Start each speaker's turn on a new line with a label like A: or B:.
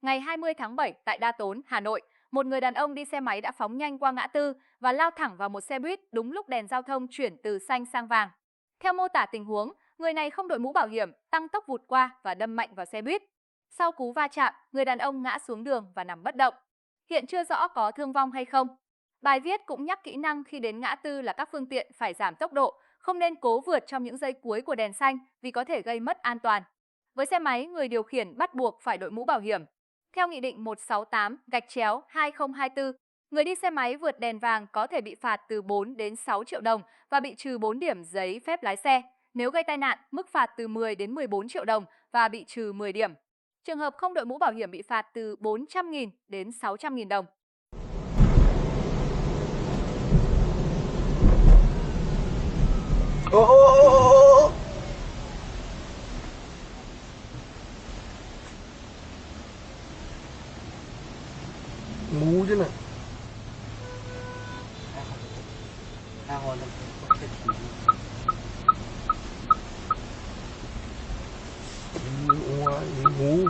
A: Ngày 20 tháng 7 tại Đa Tốn, Hà Nội, một người đàn ông đi xe máy đã phóng nhanh qua ngã tư và lao thẳng vào một xe buýt đúng lúc đèn giao thông chuyển từ xanh sang vàng. Theo mô tả tình huống, người này không đội mũ bảo hiểm, tăng tốc vụt qua và đâm mạnh vào xe buýt. Sau cú va chạm, người đàn ông ngã xuống đường và nằm bất động. Hiện chưa rõ có thương vong hay không. Bài viết cũng nhắc kỹ năng khi đến ngã tư là các phương tiện phải giảm tốc độ, không nên cố vượt trong những giây cuối của đèn xanh vì có thể gây mất an toàn. Với xe máy, người điều khiển bắt buộc phải đội mũ bảo hiểm. Theo Nghị định 168/2024, người đi xe máy vượt đèn vàng có thể bị phạt từ 4 đến 6 triệu đồng và bị trừ 4 điểm giấy phép lái xe. Nếu gây tai nạn, mức phạt từ 10 đến 14 triệu đồng và bị trừ 10 điểm. Trường hợp không đội mũ bảo hiểm bị phạt từ 400.000 đến 600.000 đồng.
B: Ô, ô, ô, ô, ô. Ngu chứ nè.
C: Tha hồ làm cái chuyện
B: Ngu, ngu.